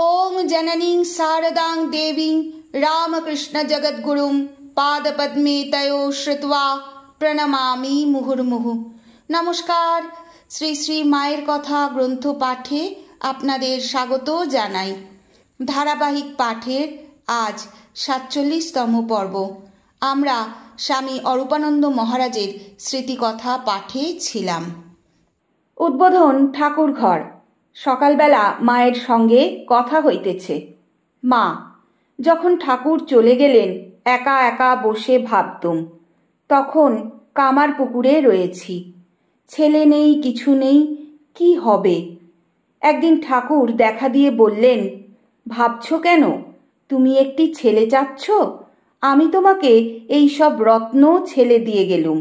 ओम जननीं शारदां देवीं रामकृष्ण जगद्गुरुं पादपद्मे तयो श्रुत्वा প্রণমামি মুহুর্মুহু। নমস্কার, শ্রী শ্রী মায়ের কথা গ্রন্থ পাঠে আপনাদের স্বাগত জানাই। ধারাবাহিক পাঠের আজ ৪৭তম পর্ব। আমরা স্বামী অরূপানন্দ মহারাজের স্মৃতিকথা পাঠে ছিলাম। উদ্বোধন ঠাকুর ঘর। সকালবেলা মায়ের সঙ্গে কথা হইতেছে। মা, যখন ঠাকুর চলে গেলেন একা একা বসে ভাবতুম, তখন কামার পুকুরে রয়েছি, ছেলে নেই, কিছু নেই, কি হবে। একদিন ঠাকুর দেখা দিয়ে বললেন, ভাবছ কেন? তুমি একটি ছেলে চাচ্ছ? আমি তোমাকে এই সব রত্ন ছেলে দিয়ে গেলুম।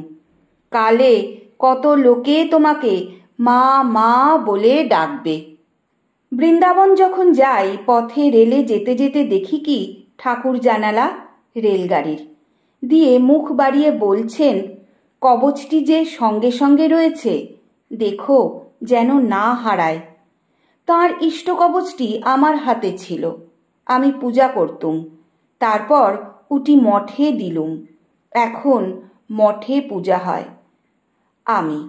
কালে কত লোকে তোমাকে মা মা বলে ডাকবে। বৃন্দাবন যখন যাই, পথে রেলে যেতে যেতে দেখি কি ঠাকুর জানালা রেলগাড়ির দিয়ে মুখ বাড়িয়ে বলছেন, কবচটি যে সঙ্গে সঙ্গে রয়েছে, দেখো যেন না হারায়। তাঁর ইষ্ট কবচটি আমার হাতে ছিল, আমি পূজা করতুম, তারপর উটি মঠে দিলুম। এখন মঠে পূজা হয়। আমি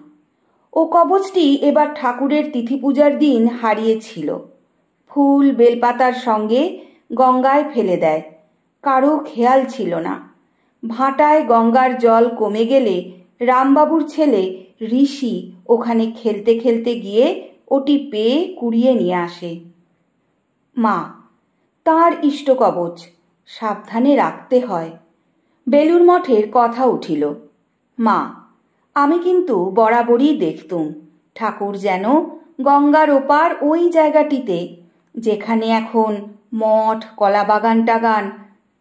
ও কবচটি এবার ঠাকুরের তিথি পূজার দিন হারিয়েছিল। ফুল বেলপাতার সঙ্গে গঙ্গায় ফেলে দেয়, কারো খেয়াল ছিল না। ভাটায় গঙ্গার জল কমে গেলে রামবাবুর ছেলে ঋষি ওখানে খেলতে খেলতে গিয়ে ওটি পেয়ে কুড়িয়ে নিয়ে আসে। মা, তার ইষ্ট কবচ সাবধানে রাখতে হয়। বেলুর মঠের কথা উঠিল। মা, আমি কিন্তু বরাবরই দেখতুম ঠাকুর যেন গঙ্গার ওপার ওই জায়গাটিতে, যেখানে এখন মঠ, কলাবাগান টাগান,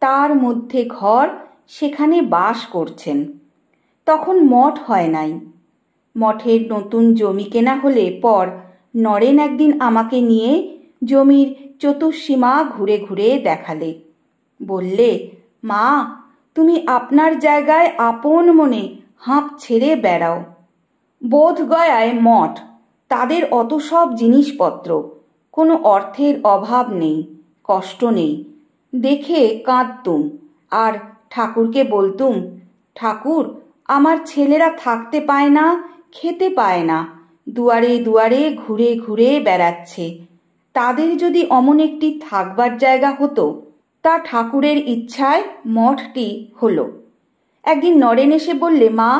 তার মধ্যে ঘর, সেখানে বাস করছেন। তখন মঠ হয় নাই। মঠের নতুন জমি কেনা হলে পর নরেন একদিন আমাকে নিয়ে জমির চতুর্সীমা ঘুরে ঘুরে দেখালে। বললে, মা, তুমি আপনার জায়গায় আপন মনে হাঁপ ছেড়ে বেড়াও। বোধগয়ায় মঠ, তাদের অত সব জিনিসপত্র, কোনো অর্থের অভাব নেই, কষ্ট নেই। দেখে কাঁদতুম আর ঠাকুরকে বলতুম, ঠাকুর, আমার ছেলেরা থাকতে পায় না, খেতে পায় না, দুয়ারে দুয়ারে ঘুরে ঘুরে বেড়াচ্ছে। তাদের যদি অমন একটি থাকবার জায়গা হতো। তা ঠাকুরের ইচ্ছায় মঠটি হলো। একদিন নরেন এসে বললে, মা,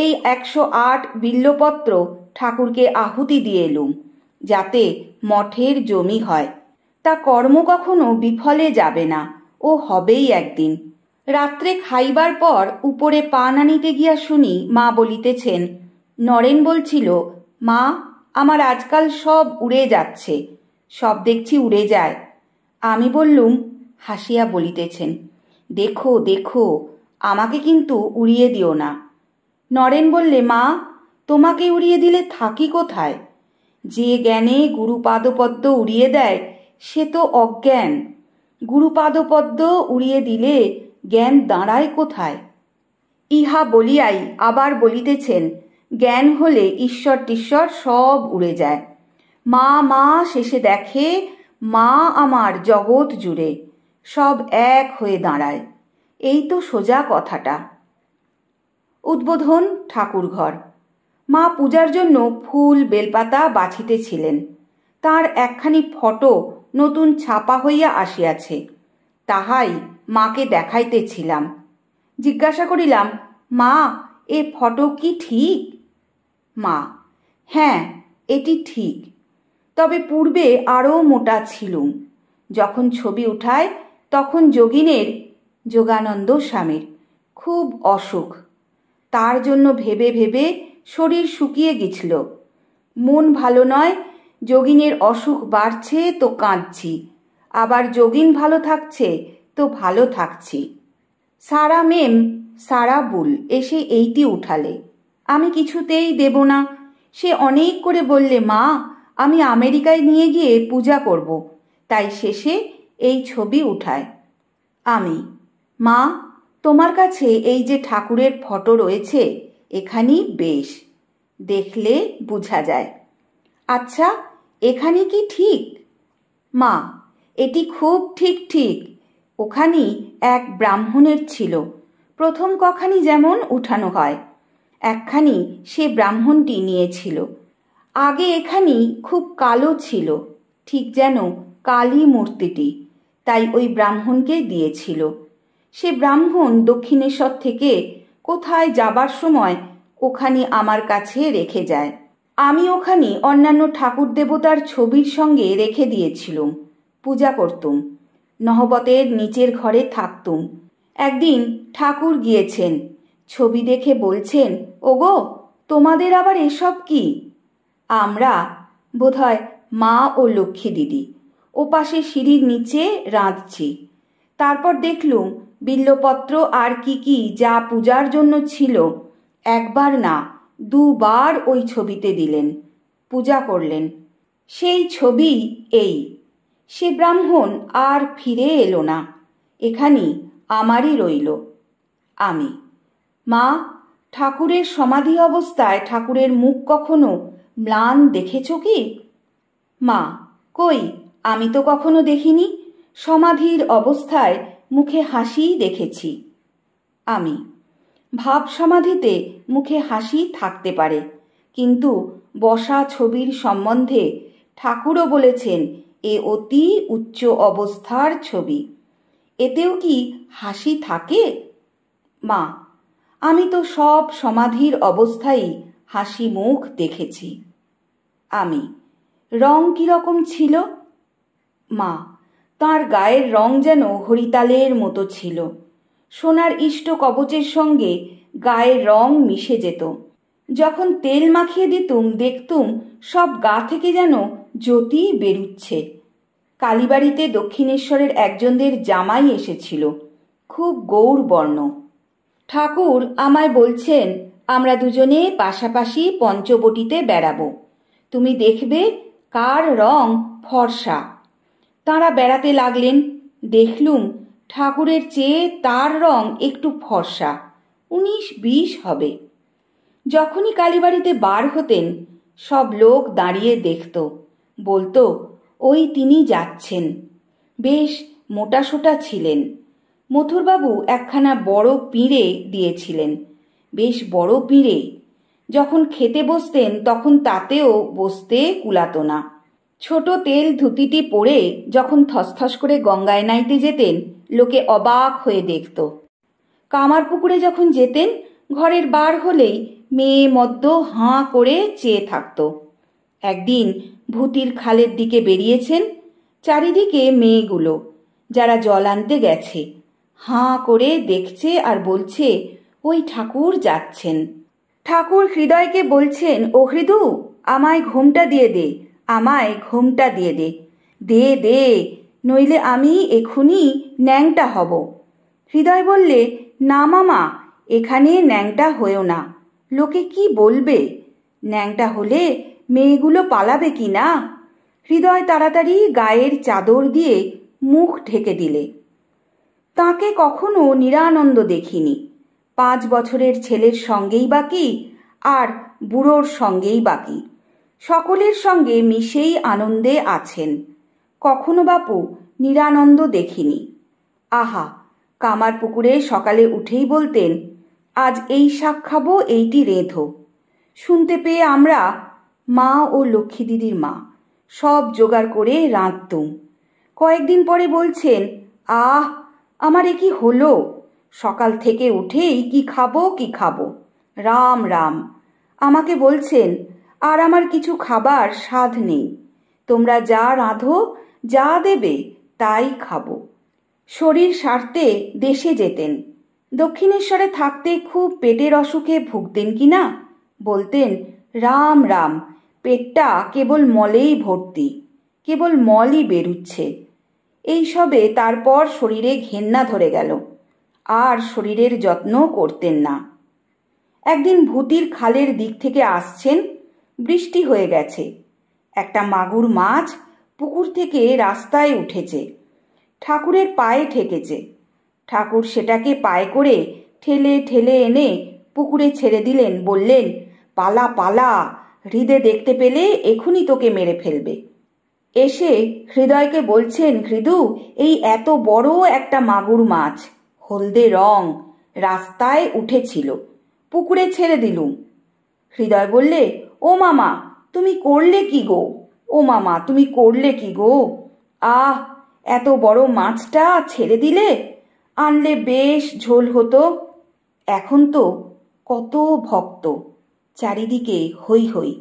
এই 108 বিল্বপত্র ঠাকুরকে আহুতি দিয়ে এলুম, যাতে মঠের জমি হয়। তা কর্ম কখনো বিফলে যাবে না, ও হবেই একদিন। রাত্রে খাইবার পর উপরে পান আনিতে গিয়া শুনি মা বলিতেছেন, নরেন বলছিল, মা, আমার আজকাল সব উড়ে যাচ্ছে, সব দেখছি উড়ে যায়। আমি বললুম, হাসিয়া বলিতেছেন, দেখো দেখো, আমাকে কিন্তু উড়িয়ে দিও না। নরেন বললে, মা, তোমাকে উড়িয়ে দিলে থাকি কোথায়? যে জ্ঞানে গুরুপাদপদ্ম উড়িয়ে দেয় সে তো অজ্ঞান। গুরুপাদপদ্ম উড়িয়ে দিলে জ্ঞান দাঁড়ায় কোথায়? ইহা বলিয়াই আবার বলিতেছেন, জ্ঞান হলে ঈশ্বর টিশ্বর সব উড়ে যায়। মা মা শেষে দেখে মা আমার জগৎ জুড়ে, সব এক হয়ে দাঁড়ায়। এই তো সোজা কথাটা। উদ্বোধন ঠাকুর ঘর। মা পূজার জন্য ফুল বেলপাতা বাছিতেছিলেন। তার একখানি ফটো নতুন ছাপা হইয়া আসিয়াছে, তাহাই মাকে দেখাইতেছিলাম। জিজ্ঞাসা করিলাম, মা, এ ফটো কি ঠিক? মা, হ্যাঁ, এটি ঠিক, তবে পূর্বে আরও মোটা ছিলুম। যখন ছবি উঠায় তখন যোগানন্দ স্বামীর খুব অসুখ। তার জন্য ভেবে ভেবে শরীর শুকিয়ে গেছিল। মন ভালো নয়, যোগিনের অসুখ বাড়ছে তো কাঁদছি, আবার যোগিন ভালো থাকছে তো ভালো থাকছি। সারা মেম সারা বুল এসে এইটি উঠালে, আমি কিছুতেই দেব না। সে অনেক করে বললে, মা, আমি আমেরিকায় নিয়ে গিয়ে পূজা করব, তাই শেষে এই ছবি উঠায়। আমি, মা, তোমার কাছে এই যে ঠাকুরের ফটো রয়েছে, এখানেই বেশ, দেখলে বোঝা যায়। আচ্ছা, এখানে কি ঠিক? মা, এটি খুব ঠিক ঠিক। ওখানি এক ব্রাহ্মণের ছিল, প্রথম কখানি যেমন উঠানো হয়, একখানি সে ব্রাহ্মণটি নিয়েছিল। আগে এখানি খুব কালো ছিল, ঠিক যেন কালী মূর্তিটি, তাই ওই ব্রাহ্মণকে দিয়েছিল। সে ব্রাহ্মণ দক্ষিণেশ্বর থেকে কোথায় যাবার সময় ওখানি আমার কাছে রেখে যায়। আমি ওখানি অন্যান্য ঠাকুর দেবতার ছবির সঙ্গে রেখে দিয়েছিলুম, পূজা করতুম, নহবতের নিচের ঘরে থাকতুম। একদিন ঠাকুর গিয়েছেন, ছবি দেখে বলছেন, ওগো তোমাদের আবার এসব কি? আমরা বোধহয় মা ও লক্ষ্মী দিদি ওপাশে সিঁড়ির নিচে রাঁধছি। তারপর দেখলুম বিল্লপত্র আর কি যা পূজার জন্য ছিল একবার না দুবার ওই ছবিতে দিলেন, পূজা করলেন। সেই ছবি এই। সে ব্রাহ্মণ আর ফিরে এলো না, এখানি আমারই রইল। আমি, মা, ঠাকুরের সমাধি অবস্থায় ঠাকুরের মুখ কখনো ম্লান দেখেছ কি? মা, কই, আমি তো কখনো দেখিনি। সমাধির অবস্থায় মুখে হাসিই দেখেছি। আমি, ভাব সমাধিতে মুখে হাসি থাকতে পারে, কিন্তু বসা ছবির সম্বন্ধে ঠাকুরও বলেছেন এ অতি উচ্চ অবস্থার ছবি, এতেও কি হাসি থাকে? মা, আমি তো সব সমাধির অবস্থায় হাসি মুখ দেখেছি। আমি, রং কিরকম ছিল? মা, তাঁর গায়ের রং যেন হরিতালের মতো ছিল। সোনার ইষ্ট কবচের সঙ্গে গায়ের রং মিশে যেত। যখন তেল মাখিয়ে দিতুম দেখতুম সব গা থেকে যেন জ্যোতি বেরুচ্ছে। কালীবাড়িতে দক্ষিণেশ্বরের একজনদের জামাই এসেছিল, খুব গৌর বর্ণ। ঠাকুর আমায় বলছেন আমরা দুজনে পাশাপাশি পঞ্চবটিতে বেড়াবো, তুমি দেখবে কার রং ফর্সা। তাঁরা বেড়াতে লাগলেন, দেখলুম ঠাকুরের চেয়ে তার রং একটু ফর্সা, 19-20 হবে। যখনই কালীবাড়িতে বার হতেন সব লোক দাঁড়িয়ে দেখত, বলতো ওই তিনি যাচ্ছেন। বেশ মোটাসোটা ছিলেন। মথুরবাবু একখানা বড় পিঁড়ে দিয়েছিলেন, বেশ বড় পিঁড়ে। যখন খেতে বসতেন তখন তাতেও বসতে কুলাতো না। ছোট তেল ধুতিটি পরে যখন থসথস করে গঙ্গায় নাইতে যেতেন লোকে অবাক হয়ে দেখত। কামারপুকুরে যখন যেতেন ঘরের বার হলেই মেয়ে মদ্য হাঁ করে চেয়ে থাকত। একদিন ভূতির খালের দিকে বেরিয়েছেন, চারিদিকে মেয়েগুলো যারা জল আনতে গেছে হাঁ করে দেখছে আর বলছে ওই ঠাকুর যাচ্ছেন। ঠাকুর হৃদয়কে বলছেন, ও হৃদু, আমায় ঘোমটা দিয়ে দে, আমায় ঘোমটা দিয়ে দে, দে দে, নইলে আমি এখুনি ন্যাংটা হব। হৃদয় বললে, না মামা, এখানে ন্যাংটা হয়েও না, লোকে কি বলবে? ন্যাংটা হলে মেয়েগুলো পালাবে কি না? হৃদয় তাড়াতাড়ি গায়ের চাদর দিয়ে মুখ ঢেকে দিলে। তাকে কখনো নিরানন্দ দেখিনি। 5 বছরের ছেলের সঙ্গেই বাকি আর বুড়োর সঙ্গেই বাকি, সকলের সঙ্গে মিশেই আনন্দে আছেন। কখনো বাপু নিরানন্দ দেখিনি। আহা, কামারপুকুরে সকালে উঠেই বলতেন, আজ এই শাক খাবো, এইটি রেঁধো। শুনতে পেয়ে আমরা, মা ও লক্ষ্মী দিদির মা, সব জোগাড় করে রাঁধতুম। কয়েকদিন পরে বলছেন, আহ, আমার এ কি হলো, সকাল থেকে উঠেই কি খাবো, রাম রাম। আমাকে বলছেন, আর আমার কিছু খাবার স্বাদ নেই, তোমরা যা রাঁধো, যা দেবে তাই খাবো। শরীর সারতে দেশে যেতেন। দক্ষিণেশ্বরে থাকতে খুব পেটের অসুখে ভুগতেন কিনা, বলতেন, রাম রাম, পেটটা কেবল মলেই ভর্তি, কেবল মলই বেরুচ্ছে। এইসবে তারপর শরীরে ঘেন্না ধরে গেল, আর শরীরের যত্ন করতেন না। একদিন ভূতির খালের দিক থেকে আসছেন, বৃষ্টি হয়ে গেছে। একটা মাগুর মাছ পুকুর থেকে রাস্তায় উঠেছে, ঠাকুরের পায়ে ঠেকেছে। ঠাকুর সেটাকে পায়ে করে ঠেলে ঠেলে এনে পুকুরে ছেড়ে দিলেন, বললেন, পালা পালা, হৃদে দেখতে পেলে এখুনি তোকে মেরে ফেলবে। এসে হৃদয়কে বলছেন, হৃদু, এই এত বড় একটা মাগুর মাছ, হলদে রং, রাস্তায় উঠেছিল, পুকুরে ছেড়ে দিলুম। হৃদয় বললে, ও মামা তুমি করলে কি গো, ও মামা তুমি করলে কি গো, আহ এত বড় মাছটা ছেড়ে দিলে, আনলে বেশ ঝোল হতো। এখন তো কত ভক্ত, চারিদিকে হই হই।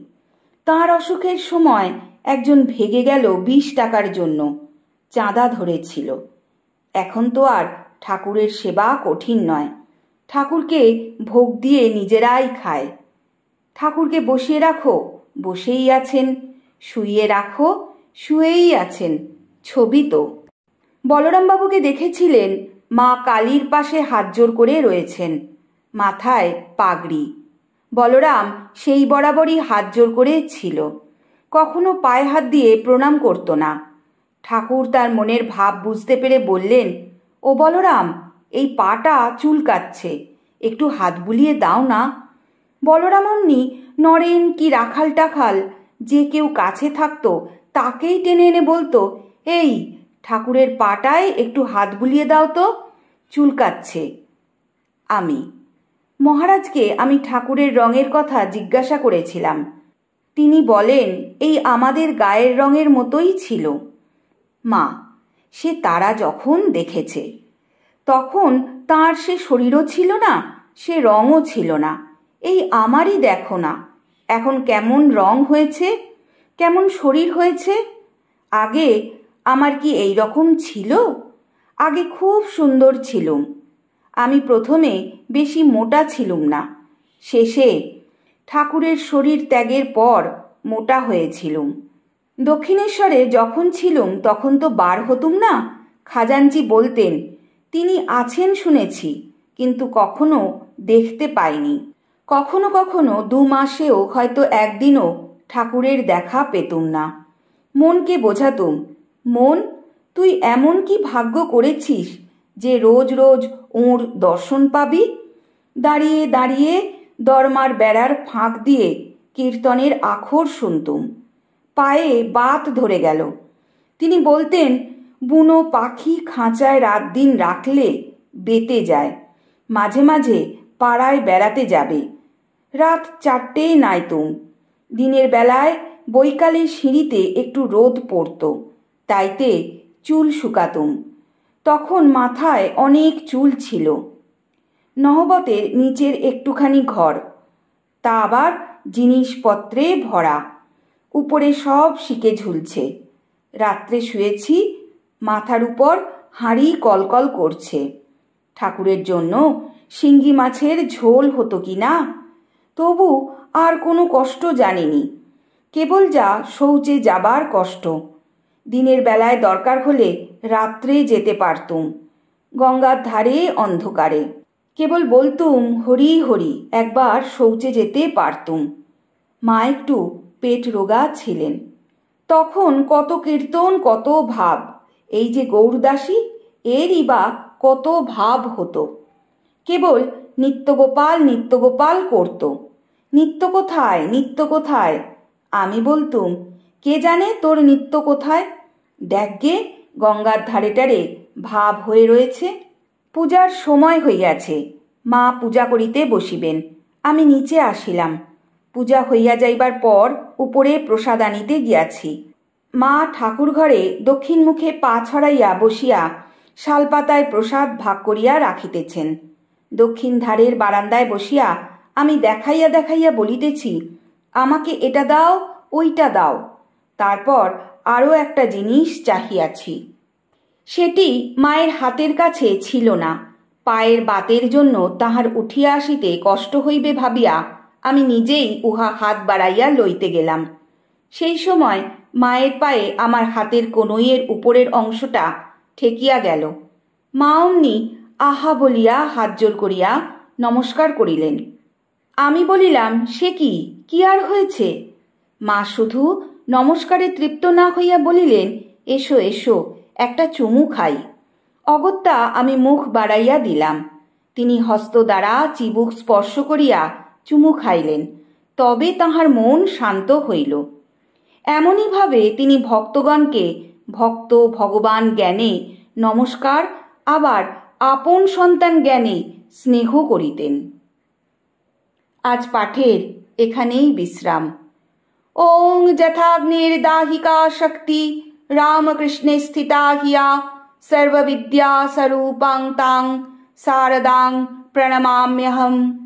তাঁর অসুখের সময় একজন ভেগে গেল 20 টাকার জন্য, চাঁদা ধরেছিল। এখন তো আর ঠাকুরের সেবা কঠিন নয়, ঠাকুরকে ভোগ দিয়ে নিজেরাই খায়। ঠাকুরকে বসিয়ে রাখো, বসেই আছেন, শুইয়ে রাখো, শুয়েই আছেন, ছবি তো। বলরামবাবুকে দেখেছিলেন মা কালীর পাশে হাত জোর করে রয়েছেন, মাথায় পাগড়ি। বলরাম সেই বরাবরই হাত জোর করে ছিল, কখনো পায়ে হাত দিয়ে প্রণাম করত না। ঠাকুর তার মনের ভাব বুঝতে পেরে বললেন, ও বলরাম, এই পাটা চুলকাচ্ছে, একটু হাত বুলিয়ে দাও না। বলরাম অমনি নরেন কি রাখাল টাখাল যে কেউ কাছে থাকতো তাকেই টেনে এনে বলতো, এই ঠাকুরের পাটায় একটু হাত বুলিয়ে দাও তো, চুলকাচ্ছে। মহারাজকে আমি ঠাকুরের রঙের কথা জিজ্ঞাসা করেছিলাম। তিনি বলেন, এই আমাদের গায়ের রঙের মতোই ছিল। মা, সে তারা যখন দেখেছে, তখন তার সে শরীরও ছিল না, সে রঙও ছিল না। এই আমারই দেখো না, এখন কেমন রং হয়েছে, কেমন শরীর হয়েছে। আগে আমার কি এই রকম ছিল? আগে খুব সুন্দর ছিলুম। আমি প্রথমে বেশি মোটা ছিলুম না, শেষে ঠাকুরের শরীর ত্যাগের পর মোটা হয়েছিলুম। দক্ষিণেশ্বরে যখন ছিলুম তখন তো বার হতুম না। খাজাঞ্চি বলতেন, তিনি আছেন শুনেছি, কিন্তু কখনো দেখতে পাইনি। কখনো কখনো 2 মাসেও হয়তো একদিনও ঠাকুরের দেখা পেতুম না। মনকে বোঝাতুম, মন, তুই এমন কি ভাগ্য করেছিস যে রোজ রোজ ওর দর্শন পাবি। দাঁড়িয়ে দাঁড়িয়ে দরমার বেড়ার ফাঁক দিয়ে কীর্তনের আখর শুনতুম, পায়ে বাত ধরে গেল। তিনি বলতেন, বুনো পাখি খাঁচায় রাত দিন রাখলে বেতে যায়, মাঝে মাঝে পাড়ায় বেড়াতে যাবে। রাত 4টেয় নাইতুম। দিনের বেলায় বৈকালে সিঁড়িতে একটু রোদ পড়ত, তাইতে চুল শুকাতুম। তখন মাথায় অনেক চুল ছিল। নহবতের নিচের একটুখানি ঘর, তা আবার জিনিসপত্রে ভরা, উপরে সব শিকে ঝুলছে। রাত্রে শুয়েছি, মাথার উপর হাঁড়ি কলকল করছে। ঠাকুরের জন্য শিঙ্গি মাছের ঝোল হতো কি না, তবু আর কোনো কষ্ট জানিনি, কেবল যা শৌচে যাবার কষ্ট। দিনের বেলায় দরকার হলে রাত্রে যেতে পারতুম, গঙ্গার ধারে অন্ধকারে। কেবল বলতুম, হরি হরি, একবার শৌচে যেতে পারতুম। মা একটু পেট রোগা ছিলেন। তখন কত কীর্তন, কত ভাব। এই যে গৌরদাসী, এরই বা কত ভাব হতো। কেবল নিত্যগোপাল নিত্যগোপাল করত। নিত্য কোথায়, নিত্য কোথায়? আমি বলতুম, কে জানে তোর নিত্য কোথায়? দেখগে গঙ্গার ধারেটারে ভাব হয়ে রয়েছে। পূজার সময় হইয়াছে, মা পূজা করিতে বসিবেন। আমি নিচে আসিলাম। পূজা হইয়া যাইবার পর উপরে প্রসাদ আনিতে গিয়াছি। মা ঠাকুর ঘরে দক্ষিণ মুখে পা ছড়াইয়া বসিয়া শালপাতায় প্রসাদ ভাগ করিয়া রাখিতেছেন। দক্ষিণ ধারের বারান্দায় বসিয়া আমি দেখাইয়া দেখাইয়া বলিতেছি, আমাকে এটা দাও, ওইটা দাও। তারপর আরও একটা জিনিস চাহিয়াছি। সেটি মায়ের হাতের কাছে ছিল না। পায়ের বাতের জন্য তাহার উঠিয়া আসিতে কষ্ট হইবে ভাবিয়া আমি নিজেই উহা হাত বাড়াইয়া লইতে গেলাম। সেই সময় মায়ের পায়ে আমার হাতের কনুইয়ের উপরের অংশটা ঠেকিয়া গেল। মা অমনি আহা বলিয়া হাত জোর করিয়া নমস্কার করিলেন। আমি বলিলাম, সে কি আর হয়েছে? মা শুধু নমস্কারে তৃপ্ত না হইয়া বলিলেন, এসো এসো, একটা চুমু খাই। অগত্যা আমি মুখ বাড়াইয়া দিলাম। তিনি হস্ত দ্বারা চিবুক স্পর্শ করিয়া চুমু খাইলেন। তবে তাহার মন শান্ত হইল। এমনইভাবে তিনি ভক্তগণকে ভক্ত ভগবান জ্ঞানে নমস্কার, আবার আপন সন্তান জ্ঞানে স্নেহ করিতেন। আজ পাঠের এখানেই বিশ্রাম। ওং যথাগ্নির্দাহিকা শক্তি রামকৃষ্ণে স্থিতা হিয়া সর্ববিদ্যা স্বরূপাং তাং শারদাং প্রণমাম্যহম।